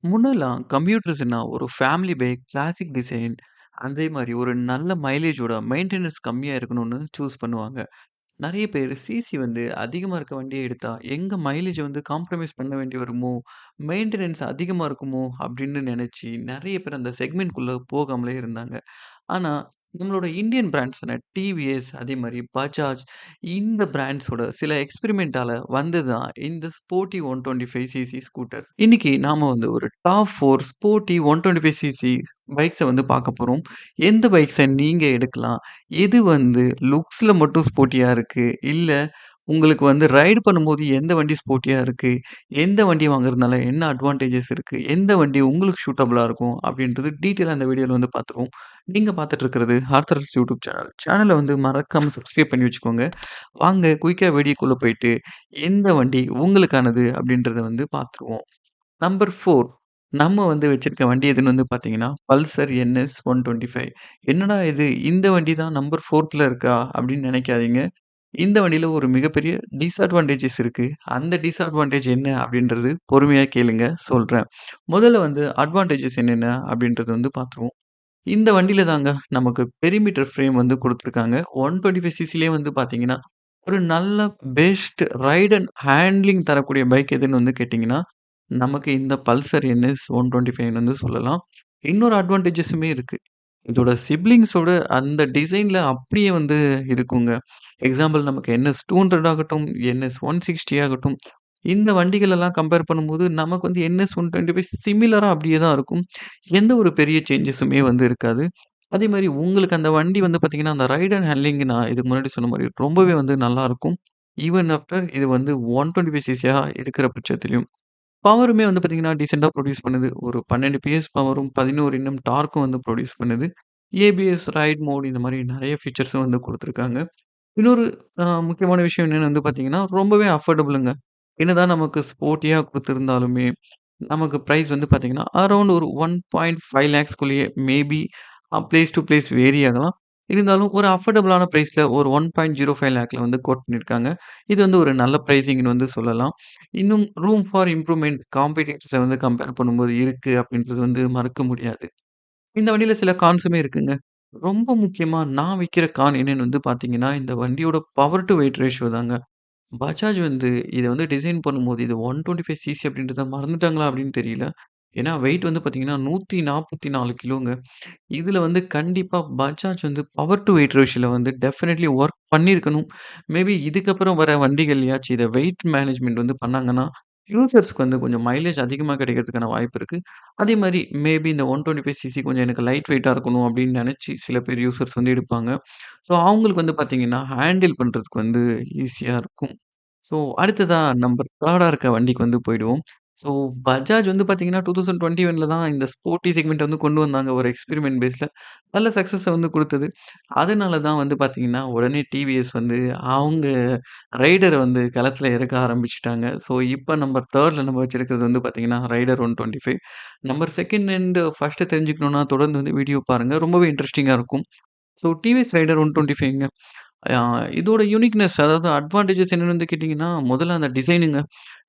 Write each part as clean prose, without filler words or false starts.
முன்னெல்லாம் கம்ப்யூட்டர்ஸ்ன்னா ஒரு family bike, classic design அதே மாரி ஒரு நல்ல மைலேஜோட மெயின்டெனன்ஸ் கம்மியா இருக்கணும்னு சூஸ் பண்ணுவாங்க. நெறைய பேரு சிசி வந்து அதிகமா இருக்க வண்டிய எடுத்தா, எங்க மைலேஜ் வந்து காம்ப்ரமைஸ் பண்ண வேண்டி வருமோ, மெயின்டெனன்ஸ் அதிகமா இருக்குமோ அப்படின்னு நெனச்சு நெறைய பேர் அந்த செக்மெண்ட்குள்ள போகாமலே இருந்தாங்க. ஆனா, நம்மளோட இந்தியன் பிராண்ட்ஸான டிவிஎஸ், அதே மாரி பஜாஜ் இந்த பிராண்ட்ஸோட சில எக்ஸ்பெரிமென்ட்டால வந்தது தான் இந்த ஸ்போர்ட்டி 125 சிசி ஸ்கூட்டர்ஸ். இன்னைக்கு நாம வந்து ஒரு டாப் 4 ஸ்போர்ட்டி 125 சிசி பைக்ஸ வந்து பார்க்க போறோம். எந்த பைக்ஸ நீங்க எடுக்கலாம்? எது வந்து லுக்ஸ்ல மட்டும் ஸ்போர்ட்டியா இருக்கு? இல்ல உங்களுக்கு வந்து ரைடு பண்ணும்போது எந்த வண்டி ஸ்போர்ட்டியா இருக்கு? எந்த வண்டி வாங்குறதுனால என்ன அட்வான்டேஜஸ் இருக்கு? எந்த வண்டி உங்களுக்கு சூட்டபிளா இருக்கும்? அப்படின்றது டீட்டெயிலா இந்த வீடியோல வந்து பார்த்துருவோம். நீங்க பார்த்துட்டு இருக்கிறது ஆர்த்தர்ஸ் யூடியூப் சேனல். சேனல வந்து மறக்காம சப்ஸ்கிரைப் பண்ணி வச்சுக்கோங்க. வாங்க குயிக்கா வீடியோக்குள்ள போயிட்டு, எந்த வண்டி உங்களுக்கானது அப்படின்றத வந்து பார்த்துருவோம். நம்பர் 4 நம்ம வந்து வச்சிருக்க வண்டி எதுன்னு வந்து பார்த்தீங்கன்னா, பல்சர் என்எஸ் 125. என்னடா இது! இந்த வண்டி தான் நம்பர் 4த்ல இருக்கா? அப்படின்னு நெனைக்காதீங்க. இந்த வண்டியில ஒரு மிகப்பெரிய டிஸ்அட்வான்டேஜஸ் இருக்கு. அந்த டிஸ்அட்வான்டேஜ் என்ன அப்படின்றது பொறுமையா கேளுங்க சொல்றேன். முதல்ல வந்து அட்வான்டேஜஸ் என்னென்ன அப்படின்றத வந்து பார்த்துருவோம். இந்த வண்டியில தாங்க நமக்கு பெரிமீட்டர் ஃப்ரேம் வந்து குடுத்துருக்காங்க. 125 சிசிலயே வந்து பார்த்தீங்கன்னா, ஒரு நல்ல பெஸ்ட் ரைட் அண்ட் ஹேண்ட்லிங் தரக்கூடிய பைக் எதுன்னு வந்து கேட்டீங்கன்னா, நமக்கு இந்த பல்சர் என்எஸ் 125 வந்து சொல்லலாம். இன்னொரு அட்வான்டேஜஸுமே இருக்கு. இதோட சிப்லிங்ஸோட அந்த டிசைன்ல அப்படியே வந்து இருக்குங்க. எக்ஸாம்பிள் நமக்கு என்எஸ் 200 ஆகட்டும், என்எஸ் 160 ஆகட்டும், இந்த வண்டிகள் எல்லாம் கம்பேர் பண்ணும்போது நமக்கு வந்து என்எஸ் 125 சிமிலரா அப்படியே தான் இருக்கும். எந்த ஒரு பெரிய சேஞ்சஸுமே வந்து இருக்காது. அதேமாரி உங்களுக்கு அந்த வண்டி வந்து பார்த்தீங்கன்னா, அந்த ரைட் அண்ட் ஹேண்ட்லிங் நான் இதுக்கு முன்னாடி சொன்ன மாரி ரொம்பவே வந்து நல்லாருக்கும். ஈவன் ஆஃப்டர் இது வந்து 125 சிசியா இருக்கிற பட்சத்திலயும். பவருமே வந்து பார்த்தீங்கன்னா, டீசென்ட்டா ப்ரொடியூஸ் பண்ணுது. ஒரு 12 பிஎஸ் பவரும், 11 இன்னும் டார்க்கும் வந்து ப்ரொடியூஸ் பண்ணுது. ஏபிஎஸ், ரைட் மோட் இந்த மாரி நெறைய ஃபீச்சர்ஸும் வந்து குடுத்துருக்காங்க. இன்னொரு முக்கியமான விஷயம் என்னன்னு வந்து பார்த்தீங்கன்னா, ரொம்பவே அஃபோர்டபுளுங்க. என்னதான் நமக்கு ஸ்போர்ட்டியா குடுத்திருந்தாலுமே, நமக்கு பிரைஸ் வந்து பார்த்தீங்கன்னா, அரவுண்ட் ஒரு 1.5 லேக்ஸ்குள்ளேயே maybe place to place vary ஆகலாம். இருந்தாலும் ஒரு அஃபோர்டபுளான பிரைஸ்ல ஒரு 1.05 லேக்ல வந்து கோட் பண்ணியிருக்காங்க. இது வந்து ஒரு நல்ல பிரைசிங்ன்னு வந்து சொல்லலாம். இன்னும் ரூம் ஃபார் இம்ப்ரூவ்மென்ட் காம்படிட்டர்ஸ வந்து கம்பேர் பண்ணும்போது இருக்கு அப்படின்றது வந்து மறுக்க முடியாது. இந்த வண்டியில சில கான்ஸுமே இருக்குங்க. ரொம்ப முக்கியமா நான் வைக்கிற கான் என்னன்னு வந்து பார்த்தீங்கன்னா, இந்த வண்டியோட பவர் டூ வெயிட் ரேஷியோ தாங்க. பஜாஜ் வந்து இத வந்து டிசைன் பண்ணும்போது, இது 125 சிசி அப்படின்றத மறந்துட்டாங்களா அப்படின்னு தெரியல. ஏன்னா வெயிட் வந்து பார்த்தீங்கன்னா, 144 கிலோங்க. இதுல வந்து கண்டிப்பா பஜாஜ் வந்து பவர் டூ வெயிட் ரேஷியோல வந்து டெஃபினெட்லி ஒர்க் பண்ணியிருக்கணும். மேபி இதுக்கப்புறம் வர வண்டிகள்லயாச்சும் இத வெயிட் மேனேஜ்மென்ட் வந்து பண்ணாங்கன்னா, யூசர்ஸ்க்கு வந்து கொஞ்சம் மைலேஜ் அதிகமா கிடைக்கிறதுக்கான வாய்ப்பு இருக்கு. அதே மாரி மேபி இந்த 125 சிசி கொஞ்சம் எனக்கு லைட் வெயிட்டா இருக்கணும் அப்படின்னு நெனச்சு சில பேர் யூசர்ஸ் வந்து எடுப்பாங்க. ஸோ அவங்களுக்கு வந்து பார்த்தீங்கன்னா, ஹேண்டில் பண்றதுக்கு வந்து ஈஸியா இருக்கும். ஸோ அடுத்ததா நம்பர் 3ஆ இருக்க வண்டிக்கு வந்து போயிடுவோம். ஸோ பஜாஜ் வந்து பார்த்தீங்கன்னா, 2021ல தான் இந்த ஸ்போர்ட்டி செக்மெண்ட்ட வந்து கொண்டு வந்தாங்க ஒரு எக்ஸ்பெரிமென்ட் பேஸ்ல. நல்ல சக்சஸ வந்து குடுத்தது. அதனால தான் வந்து பார்த்தீங்கன்னா, உடனே டிவிஎஸ் வந்து அவங்க ரைடர வந்து களத்துல இறக்க ஆரம்பிச்சுட்டாங்க. ஸோ இப்ப நம்பர் 3ல நம்ம வச்சிருக்கிறது வந்து பார்த்தீங்கன்னா, ரைடர் 125. நம்பர் 2 அண்ட் 1 தெரிஞ்சுக்கணும்னா தொடர்ந்து வந்து வீடியோ பாருங்க. ரொம்பவே இன்ட்ரஸ்டிங்கா இருக்கும். ஸோ டிவிஎஸ் ரைடர் 125ங்க. ஆ இதோட யூனிக்னெஸ் அதாவது அட்வான்டேஜஸ் என்னன்னு வந்து கேட்டீங்கன்னா, முதல்ல அந்த டிசைனுங்க.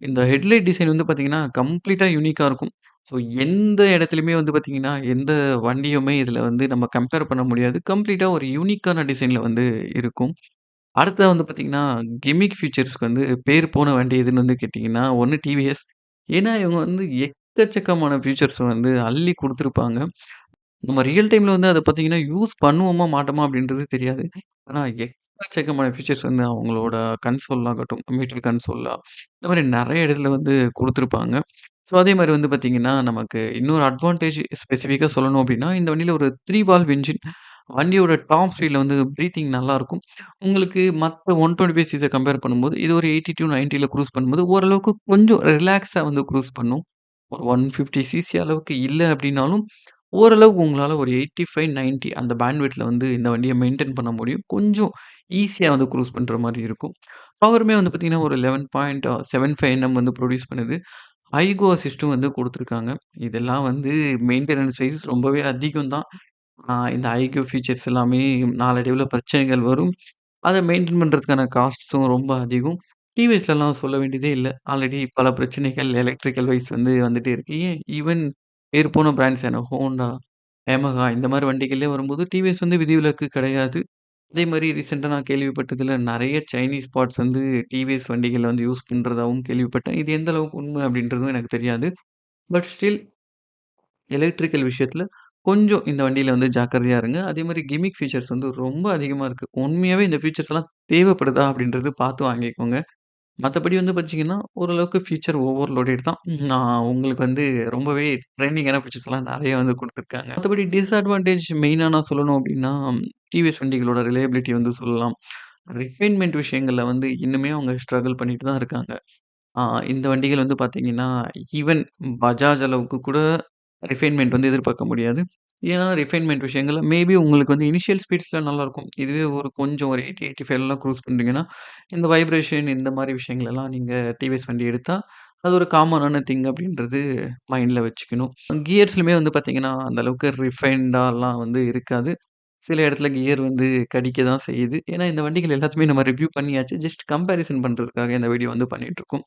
இந்த ஹெட்லைட் டிசைன் வந்து பார்த்தீங்கன்னா, கம்ப்ளீட்டா யூனிக்கா இருக்கும். ஸோ எந்த இடத்துலயுமே வந்து பார்த்தீங்கன்னா, எந்த வண்டியுமே இதுல வந்து நம்ம கம்பேர் பண்ண முடியாது. கம்ப்ளீட்டா ஒரு யூனிக்கான டிசைன்ல வந்து இருக்கும். அடுத்ததா வந்து பார்த்தீங்கன்னா, கிம்மிக் ஃபீச்சர்ஸ்க்கு வந்து பேர் போன வண்டி எதுன்னு வந்து கேட்டீங்கன்னா, ஒண்ணு டிவிஎஸ். ஏன்னா, இவங்க வந்து எக்கச்சக்கமான ஃபீச்சர்ஸ வந்து அள்ளி குடுத்துருப்பாங்க. நம்ம ரியல் டைம்ல வந்து அத பார்த்தீங்கன்னா, யூஸ் பண்ணுவோமா, மாட்டோமா அப்படின்றது தெரியாது. ஆனா, எக்கச்சக்கமான ஃபீச்சர்ஸ் வந்து அவங்களோட கன்சோல் ஆகட்டும், மீட்டர் கன்சோலா இந்த மாரி நெறைய இடத்துல வந்து குடுத்துருப்பாங்க. ஸோ, அதே மாரி வந்து பார்த்தீங்கன்னா, நமக்கு இன்னொரு அட்வான்டேஜ் ஸ்பெசிஃபிக்கா சொல்லணும் அப்படின்னா, இந்த வண்டியில ஒரு 3 வால்வ் என்ஜின். வண்டியோட டாப் ஸ்பீட்ல வந்து பிரீத்திங் நல்லாருக்கும். உங்களுக்கு மத்த 125 சிஸ கம்பேர் பண்ணும்போது, இது ஒரு 80 டூ 90ல க்ரூஸ் பண்ணும்போது, ஓரளவுக்கு கொஞ்சம் ரிலாக்ஸா வந்து க்ரூஸ் பண்ணும். ஒரு 150 சிசி அளவுக்கு இல்ல அப்டின்னாலும், ஓரளவுக்கு உங்களால ஒரு 85, 90 அந்த பேண்ட்விட்ல வந்து இந்த வண்டிய மெயின்டெயின் பண்ண முடியும். கொஞ்சம் ஈஸியா வந்து க்ரூஸ் பண்ற மாரி இருக்கும். பவருமே வந்து பார்த்தீங்கன்னா, ஒரு 11.75 என்எம் வந்து ப்ரொடியூஸ் பண்ணுது. ஐகோ அசிஸ்டும் வந்து குடுத்துருக்காங்க. இதெல்லாம் வந்து மெயின்டெனன்ஸ் வைஸ் ரொம்பவே அதிகம் தான். இந்த ஐக்யூ ஃபீச்சர்ஸ் எல்லாமே நாளடைவுல பிரச்சனைகள் வரும். அத மெயின்டெயின் பண்றதுக்கான காஸ்ட்ஸும் ரொம்ப அதிகம். டிவிஎஸ்லலாம் சொல்ல வேண்டியதே இல்ல. ஆல்ரெடி பல பிரச்சனைகள் எலக்ட்ரிக்கல் வைஸ் வந்து வந்துட்டே இருக்கு. ஏன் ஈவன் பேர் போன பிராண்ட்ஸான Honda, Yamaha இந்த மாரி வண்டிகளே வரும்போது டிவிஎஸ் வந்து விதிவிலக்கு கிடையாது. அதே மாரி ரீசென்ட்டா நான் கேள்விப்பட்டதுல நெறைய சைனீஸ் பார்ட்ஸ் வந்து டிவிஎஸ் வண்டிகள்ல வந்து யூஸ் பண்றதாவும் கேள்விப்பட்டேன். இது எந்த அளவுக்கு உண்மை அப்படின்றதும் எனக்கு தெரியாது. பட் ஸ்டில் எலக்ட்ரிக்கல் விஷயத்துல கொஞ்சம் இந்த வண்டியில வந்து ஜாக்கிரதையா இருங்க. அதே மாரி கிம்மிக் ஃபீச்சர்ஸ் வந்து ரொம்ப அதிகமா இருக்கு. உண்மையாவே இந்த ஃபீச்சர்ஸ்லாம் தேவைப்படுதா அப்படின்றது பார்த்து வாங்கிக்கோங்க. மத்தபடி வந்து பார்த்தீங்கன்னா, ஓரளவுக்கு ஃபீச்சர் ஓவர்லோடட் தான். நான் உங்களுக்கு வந்து ரொம்பவே ட்ரெண்டிங்கான ஃபீச்சர்ஸ்லாம் நெறைய வந்து குடுத்துருக்காங்க. மத்தபடி டிஸ்அட்வான்டேஜ் மெயினா நான் சொல்லணும் அப்டின்னா, டிவிஎஸ் வண்டிகளோட ரிலையபிலிட்டி வந்து சொல்லலாம். ரிஃபைன்மென்ட் விஷயங்கள்ல வந்து இன்னுமே அவங்க ஸ்ட்ரகிள் பண்ணிட்டு தான் இருக்காங்க. ஆ இந்த வண்டிகள் வந்து பார்த்தீங்கன்னா, ஈவன் பஜாஜ் அளவுக்கு கூட ரிஃபைன்மென்ட் வந்து எதிர்பார்க்க முடியாது. ஏன்னா, ரிஃபைன்மென்ட் விஷயங்கள்ல மேபி உங்களுக்கு வந்து இனிஷியல் ஸ்பீட்ஸ்ல நல்லாருக்கும். இதுவே ஒரு கொஞ்சம் ஒரு 80, 85லாம் க்ரூஸ் பண்றீங்கன்னா, இந்த வைப்ரேஷன் இந்த மாரி விஷயங்களெல்லாம் நீங்க டிவிஎஸ் வண்டி எடுத்தா, அது ஒரு காமனான திங் அப்டின்றது மைண்ட்ல வச்சுக்கணும். கியர்ஸ்லுமே வந்து பார்த்தீங்கன்னா, அந்த அளவுக்கு ரிஃபைன்டாலாம் வந்து இருக்காது. சில இடத்துல கியர் வந்து கடிக்க தான் செய்யுது. ஏன்னா, இந்த வண்டிகள் எல்லாத்தையுமே நம்ம ரிவ்யூ பண்ணியாச்சு. ஜஸ்ட் கம்பேரிசன் பண்றதுக்காக இந்த வீடியோ வந்து பண்ணிட்டுருக்கோம்.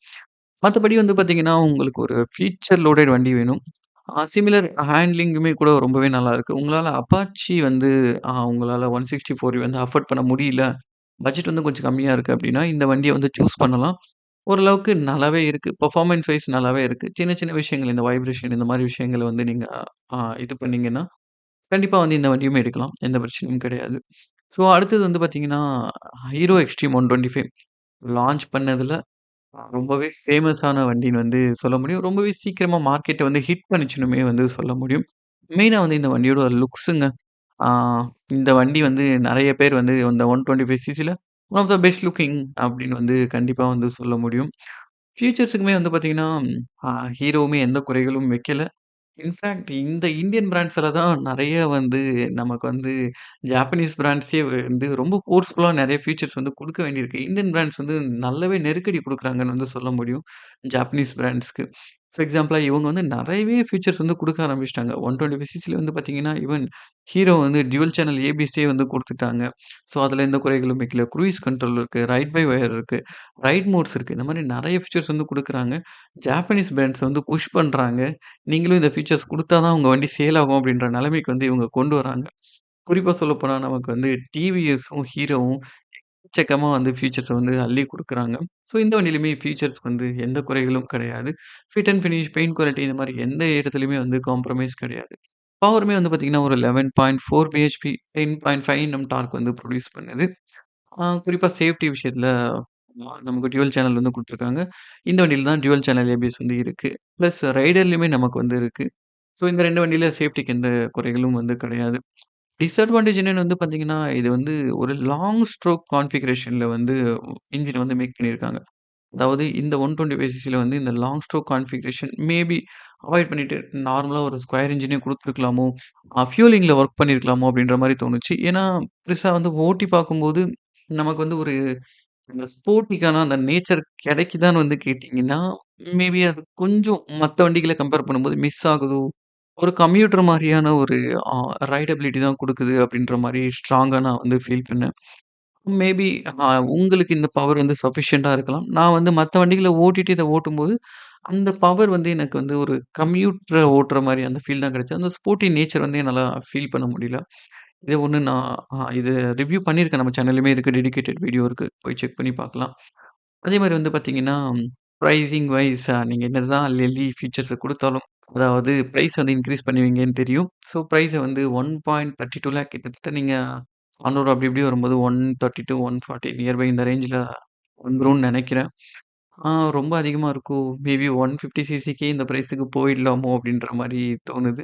மத்தபடி வந்து பார்த்தீங்கன்னா, உங்களுக்கு ஒரு ஃபீச்சர் லோடட் வண்டி வேணும். சிமிலர் ஹேண்ட்லிங்குமே கூட ரொம்பவே நல்லாருக்கு. உங்களால அப்பாச்சி வந்து உங்களால 164 வந்து அஃபோர்ட் பண்ண முடியல. பட்ஜெட் வந்து கொஞ்சம் கம்மியா இருக்கு அப்டின்னா, இந்த வண்டிய வந்து சூஸ் பண்ணலாம். ஓரளவுக்கு நல்லாவே இருக்கு. பெர்ஃபார்மன்ஸ் வைஸ் நல்லாவே இருக்கு. சின்ன சின்ன விஷயங்கள் இந்த வைப்ரேஷன் இந்த மாரி விஷயங்கள வந்து நீங்க இது பண்ணீங்கன்னா, கண்டிப்பா வந்து இந்த வண்டியுமே எடுக்கலாம். எந்த பிரச்சனையும் கிடையாது. ஸோ அடுத்தது வந்து பார்த்தீங்கன்னா, ஹீரோ எக்ஸ்ட்ரீம் 125 லான்ச் பண்ணதுல ரொம்பவே ஃபேமஸான வண்டின்னு வந்து சொல்ல முடியும். ரொம்பவே சீக்கிரமா மார்க்கெட்ட வந்து ஹிட் பண்ணுச்சுன்னுமே வந்து சொல்ல முடியும். மெயினா வந்து இந்த வண்டியோட லுக்ஸுங்க. ஆ இந்த வண்டி வந்து நெறைய பேர் வந்து இந்த 125 சிசில one of the best looking அப்படின்னு வந்து கண்டிப்பா வந்து சொல்ல முடியும். ஃபீச்சர்ஸுக்குமே வந்து பார்த்தீங்கன்னா, ஆ ஹீரோவுமே எந்த குறைகளும் வைக்கல. இன்ஃபாக்ட் இந்த இந்தியன் பிராண்ட்ஸ்ல தான் நெறைய வந்து நமக்கு வந்து ஜாப்பனீஸ் பிராண்ட்ஸே வந்து ரொம்ப ஃபோர்ஸ்ஃபுல்லா நெறைய ஃபீச்சர்ஸ் வந்து குடுக்க வேண்டியிருக்கு. இந்தியன் பிராண்ட்ஸ் வந்து நல்லாவே நெருக்கடி குடுக்குறாங்கன்னு வந்து சொல்ல முடியும். ஜாப்பனீஸ் பிராண்ட்ஸ்க்கு. ஃபார் எக்ஸாம்பிளா இவங்க வந்து நெறையவே ஃபீச்சர்ஸ் வந்து குடுக்க ஆரம்பிச்சுட்டாங்க. 125 சிசில வந்து பார்த்தீங்கன்னா, ஈவன் ஹீரோ வந்து டியூவல் சேனல் ஏபிஎஸ்ஸே வந்து குடுத்துட்டாங்க. ஸோ, அதில எந்த குறைகளும் வைக்கல. க்ரூயிஸ் கண்ட்ரோல் இருக்கு. ரைட் பை வயர் இருக்கு. ரைட் மோட்ஸ் இருக்கு. இந்த மாரி நெறைய ஃபீச்சர்ஸ் வந்து குடுக்குறாங்க. ஜாப்பனீஸ் பிராண்ட்ஸ் வந்து புஷ் பண்றாங்க. நீங்களும் இந்த ஃபீச்சர்ஸ் குடுத்தா தான் உங்க வண்டி சேல் ஆகும் அப்படின்ற நெலைமைக்கு வந்து இவங்க கொண்டு வராங்க. குறிப்பா சொல்லப்போனா நமக்கு வந்து டிவிஎஸும், ஹீரோவும் எக்கச்சக்கமா வந்து ஃபீச்சர்ஸ வந்து அள்ளி குடுக்குறாங்க. ஸோ இந்த வண்டியிலுமே ஃபீச்சர்ஸ்க்கு வந்து எந்த குறைகளும் கிடையாது. Fit and finish, paint quality இந்த மாரி எந்த இடத்துலயுமே வந்து காம்ப்ரமைஸ் கிடையாது. பவருமே வந்து பார்த்தீங்கன்னா, ஒரு 11.4 பிஹெச்பி 10.5 என்எம் டார்க் வந்து ப்ரொடியூஸ் பண்ணுது. குறிப்பா சேஃப்டி விஷயத்துல நமக்கு டியூவல் சேனல் வந்து குடுத்துருக்காங்க. இந்த வண்டியில தான் டியூவல் சேனல் ஏபிஎஸ் வந்து இருக்கு. பிளஸ் ரைடர்லயுமே நமக்கு வந்து இருக்கு. ஸோ இந்த 2 வண்டியில சேஃப்டிக்கு எந்த குறைகளும் வந்து கிடையாது. டிஸ்அட்வான்டேஜ் என்னன்னு வந்து பார்த்தீங்கன்னா, இது வந்து ஒரு லாங் ஸ்ட்ரோக் கான்ஃபிகரேஷன்ல வந்து இன்ஜின் வந்து மேக் பண்ணியிருக்காங்க. அதாவது இந்த 125 சிசில வந்து இந்த long stroke configuration maybe avoid பண்ணிட்டு நார்மலா ஒரு ஸ்கொயர் இன்ஜினே குடுத்துருக்கலாமோ! ஃபியூலிங்ல ஒர்க் பண்ணியிருக்கலாமோ! அப்டின்ற மாரி தோணுச்சு. ஏன்னா, பெருசா வந்து ஓட்டி பார்க்கும்போது நமக்கு வந்து ஒரு அந்த ஸ்போர்ட்டிக்கான அந்த நேச்சர் கிடைக்குதான்னு வந்து கேட்டீங்கன்னா, மேபி அது கொஞ்சம் மத்த வண்டிகள கம்பேர் பண்ணும்போது மிஸ் ஆகுதோ! ஒரு கம்யூட்டர் மாரியான ஒரு அ ரைடபிலிட்டி தான் குடுக்குது அப்டின்ற மாரி ஸ்ட்ராங்கா நான் வந்து ஃபீல் பண்ணேன். மேபி உங்களுக்கு இந்த பவர் வந்து சஃபிஷியன்ட்டா இருக்கலாம். நான் வந்து மத்த வண்டிகள ஓட்டிட்டு இத ஓட்டும்போது, அந்த பவர் வந்து எனக்கு வந்து ஒரு கம்யூட்டர ஓட்டுற மாரி அந்த ஃபீல் தான் கிடைச்சது. அந்த ஸ்போர்ட்டி நேச்சர் வந்து என்னால ஃபீல் பண்ண முடியல. இது ஒண்ணு நான் இது ரிவ்யூ பண்ணியிருக்கேன். நம்ம சேனல்லயுமே இருக்கு. டெடிகேட்டட் வீடியோ இருக்கு. போய் செக் பண்ணி பார்க்கலாம். அதே மாரி வந்து பார்த்தீங்கன்னா, பிரைசிங் வைஸ் நீங்க என்னதான் லெல்லி ஃபீச்சர்ஸ குடுத்தாலும், அதாவது பிரைஸ் வந்து இன்கிரீஸ் பண்ணுவீங்கன்னு தெரியும். ஸோ பிரைஸ வந்து 1.32 லேக் கிட்டத்தட்ட நீங்க ஆன் ரோட் அப்படி இப்படி வரும்போது 132, 140 நியர்பை இந்த ரேஞ்சுல வந்துரும்னு நெனைக்கிறேன். ரொம்ப அதிகமா இருக்கோ! மேபி 150 சிசிக்கே இந்த பிரைஸுக்கு போயிடலாமோ! அப்படின்ற மாரி தோணுது.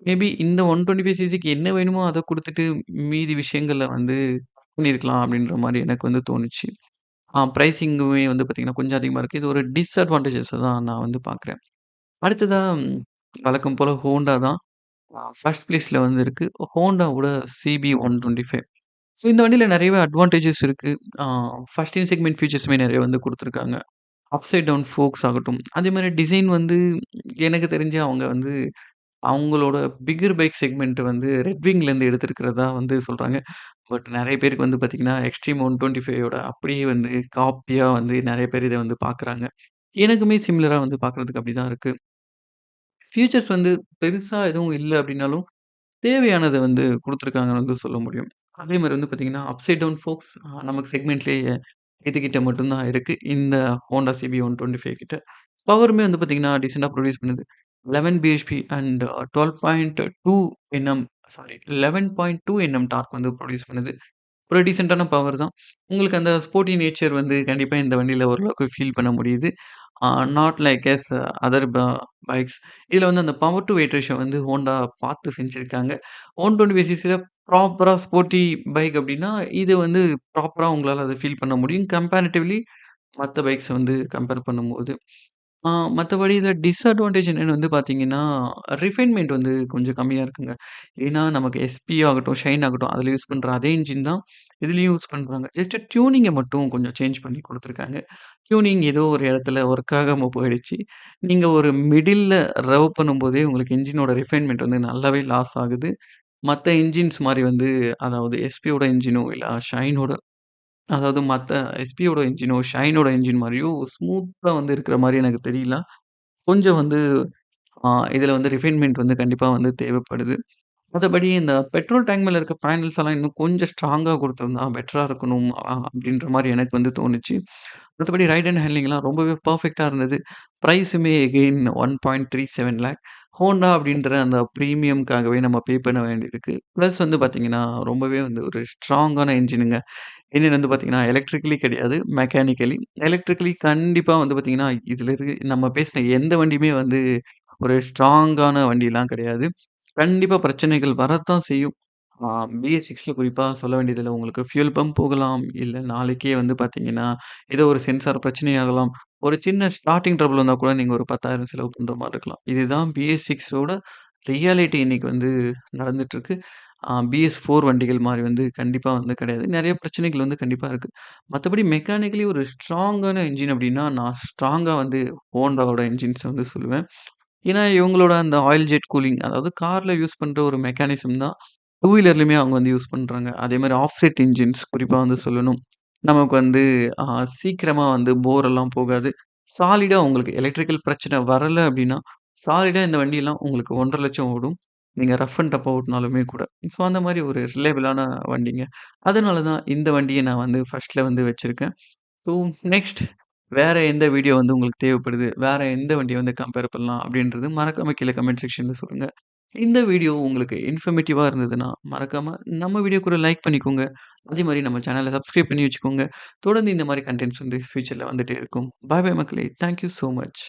மேபி இந்த 125 சிசிக்கு என்ன வேணுமோ அத குடுத்துட்டு, மீதி விஷயங்கள்ல வந்து பண்ணியிருக்கலாம் அப்படின்ற மாரி எனக்கு வந்து தோணுச்சு. பிரைசிங்குமே வந்து பார்த்தீங்கன்னா, கொஞ்சம் அதிகமா இருக்கு. இது ஒரு டிஸ்அட்வான்டேஜஸ தான் நான் வந்து பார்க்குறேன். அடுத்ததா வழக்கம் போல Honda தான். ஃபர்ஸ்ட் பிளேஸ்ல வந்து இருக்கு. Hondaவோட CB 125. ஸோ இந்த வண்டியில நெறையவே அட்வான்டேஜஸ் இருக்கு. ஆ ஃபர்ஸ்ட் இன் செக்மென்ட் ஃபீச்சர்ஸுமே நெறைய வந்து குடுத்துருக்காங்க. அப்சைட் டவுன் ஃபோக்ஸ் ஆகட்டும், அதேமாரி டிசைன் வந்து எனக்கு தெரிஞ்சு அவங்க வந்து அவங்களோட பிக்கர் பைக் செக்மெண்ட் வந்து ரெட்விங்லேருந்து எடுத்திருக்கிறதா வந்து சொல்றாங்க. பட் நெறைய பேருக்கு வந்து பார்த்தீங்கன்னா, எக்ஸ்ட்ரீம் 125 யோட அப்படியே வந்து காப்பியா வந்து நெறைய பேர் இத வந்து பார்க்குறாங்க. எனக்குமே சிமிலரா வந்து பார்க்குறதுக்கு அப்படிதான் இருக்கு. ஃபீச்சர்ஸ் வந்து பெருசா எதுவும் இல்ல அப்படின்னாலும், தேவையானத வந்து குடுத்துருக்காங்கன்னு வந்து சொல்ல முடியும். அதே மாரி வந்து பார்த்தீங்கன்னா, அப்சைட் டவுன் ஃபோக்ஸ் நமக்கு செக்மெண்ட்லயே இதுகிட்ட மட்டும் தான் இருக்கு. இந்த Honda CB 125 கிட்ட. பவருமே வந்து பார்த்தீங்கன்னா, டீசென்ட்டா ப்ரொடியூஸ் பண்ணுது. 11 BHP and 12.2 NM sorry 11.2 NM torque வந்து ப்ரொடியூஸ் பண்ணுது. ஒரு டீசென்ட்டான பவர் தான். உங்களுக்கு அந்த ஸ்போர்ட்டி நேச்சர் வந்து கண்டிப்பா இந்த வண்டியில ஓரளவுக்கு ஃபீல் பண்ண முடியுது. ஆ not like as other bikes. இதுல வந்து அந்த பவர் டூ வெயிட் ரேஷியோ வந்து ஹோண்டா பார்த்து செஞ்சிருக்காங்க. 125 சிசில ப்ராப்பரா ஸ்போர்ட்டி பைக் அப்டின்னா, இது வந்து ப்ராப்பரா உங்களால அத ஃபீல் பண்ண முடியும். கம்பேரிட்டிவ்லி மத்த பைக்ஸ வந்து கம்பேர் பண்ணும்போது. ஆ மத்தபடி இதில டிஸ்அட்வான்டேஜ் என்னன்னு வந்து பார்த்தீங்கன்னா, ரிஃபைன்மென்ட் வந்து கொஞ்சம் கம்மியா இருக்குங்க. ஏன்னா, நமக்கு எஸ்பி ஆகட்டும், ஷைன் ஆகட்டும் அதில யூஸ் பண்ற அதே இன்ஜின் தான் இதுலயும் யூஸ் பண்றாங்க. ஜஸ்ட் டியூனிங்க மட்டும் கொஞ்சம் சேஞ்ச் பண்ணி குடுத்துருக்காங்க. டியூனிங் ஏதோ ஒரு இடத்துல ஒர்க் ஆகாம போயிடுச்சு. நீங்க ஒரு மிடில்ல ரெவ் பண்ணும்போதே உங்களுக்கு என்ஜினோட ரிஃபைன்மென்ட் வந்து நல்லாவே லாஸ் ஆகுது. மத்த என்ஜின்ஸ் மாரி வந்து அதாவது எஸ்பியோட என்ஜினோ இல்ல ஷைனோட அதாவது மத்த எஸ்பியோட என்ஜினோ, ஷைனோட என்ஜின் மாரியும் ஸ்மூத்தா வந்து இருக்கிற மாரி எனக்கு தெரியல. கொஞ்சம் வந்து ஆ இதில வந்து ரிஃபைன்மென்ட் வந்து கண்டிப்பா வந்து தேவைப்படுது. மத்தபடி இந்த பெட்ரோல் டேங்க் மேல இருக்க பேனல்ஸ் எல்லாம் இன்னும் கொஞ்சம் ஸ்ட்ராங்கா குடுத்திருந்தா பெட்டரா இருக்கணும். அப்படின்ற மாரி எனக்கு வந்து தோணுச்சு. மத்தபடி ரைட் அண்ட் ஹேண்ட்லிங்லாம் ரொம்பவே பெர்ஃபெக்ட்டா இருந்தது. பிரைஸுமே எகெயின் 1.37 லேக். ஹோண்டா அப்படின்ற அந்த பிரீமியம்க்காகவே நம்ம பே பண்ண வேண்டியிருக்கு. பிளஸ் வந்து பார்த்தீங்கன்னா, ரொம்பவே வந்து ஒரு ஸ்ட்ராங்கான என்ஜினுங்க. இன்ஜின் வந்து பார்த்தீங்கன்னா, எலக்ட்ரிக்கலி கிடையாது. மெக்கானிக்கலி. எலக்ட்ரிக்கலி கண்டிப்பா வந்து பார்த்தீங்கன்னா, இதுல நம்ம பேசின எந்த வண்டியுமே வந்து ஒரு ஸ்ட்ராங்கான வண்டிலாம் கிடையாது. கண்டிப்பா பிரச்சனைகள் வரத்தான் செய்யும். ஆ BS6ல குறிப்பா சொல்ல வேண்டியதில்ல. உங்களுக்கு ஃபியூல் பம்ப் போகலாம். இல்ல நாளைக்கே வந்து பார்த்தீங்கன்னா, ஏதோ ஒரு சென்சார் பிரச்சனையாகலாம். ஒரு சின்ன ஸ்டார்ட்டிங் ட்ரபிள் வந்தா கூட நீங்க ஒரு 10,000 செலவு பண்ற மாரி இருக்கலாம். இதுதான் BS6ஓட ரியாலிட்டி இன்னைக்கு வந்து நடந்துட்டுருக்கு. BS4 வண்டிகள் மாரி வந்து கண்டிப்பா வந்து கிடையாது. நெறைய பிரச்சனைகள் வந்து கண்டிப்பா இருக்கு. மத்தபடி மெக்கானிக்கலி ஒரு ஸ்ட்ராங்கான என்ஜின் அப்டின்னா, நான் ஸ்ட்ராங்கா வந்து ஹோண்டாவோட என்ஜின்ஸ வந்து சொல்லுவேன். ஏன்னா, இவங்களோட அந்த ஆயில் ஜெட் கூலிங் அதாவது கார்ல யூஸ் பண்ற ஒரு மெக்கானிசம் தான், டூ வீலர்லயுமே அவங்க வந்து யூஸ் பண்றாங்க. அதேமாரி ஆஃப்செட் என்ஜின்ஸ் குறிப்பா வந்து சொல்லணும். நமக்கு வந்து அ சீக்கிரமா வந்து போர் எல்லாம் போகாது. சாலிடா உங்களுக்கு எலக்ட்ரிக்கல் பிரச்சனை வரல அப்டின்னா, சாலிடா இந்த வண்டியெல்லாம் உங்களுக்கு 1,50,000 ஓடும். நீங்க ரஃப் அண்ட் டஃப்பா ஓட்டுனாலுமே கூட. ஸோ அந்த மாரி ஒரு ரிலையபிளான வண்டிங்க. அதனால தான் இந்த வண்டிய நான் வந்து ஃபர்ஸ்ட்ல வந்து வச்சிருக்கேன். ஸோ நெக்ஸ்ட் வேற எந்த வீடியோ வந்து உங்களுக்கு தேவைப்படுது? வேற எந்த வண்டிய வந்து கம்பேர் பண்ணலாம்? அப்படின்றது மறக்காம கீழ கமெண்ட் செக்ஷன்ல சொல்லுங்க. இந்த வீடியோ உங்களுக்கு இன்ஃபர்மேட்டிவா இருந்ததுன்னா, மறக்காம நம்ம வீடியோ கூட லைக் பண்ணிக்கோங்க. அதே மாரி நம்ம சேனல சப்ஸ்கிரைப் பண்ணி வச்சுக்கோங்க. தொடர்ந்து இந்த மாரி கன்டென்ட்ஸ் வந்து ஃபியூச்சர்ல வந்துட்டே இருக்கும். பாய் பாய் மக்களே! Thank you so much.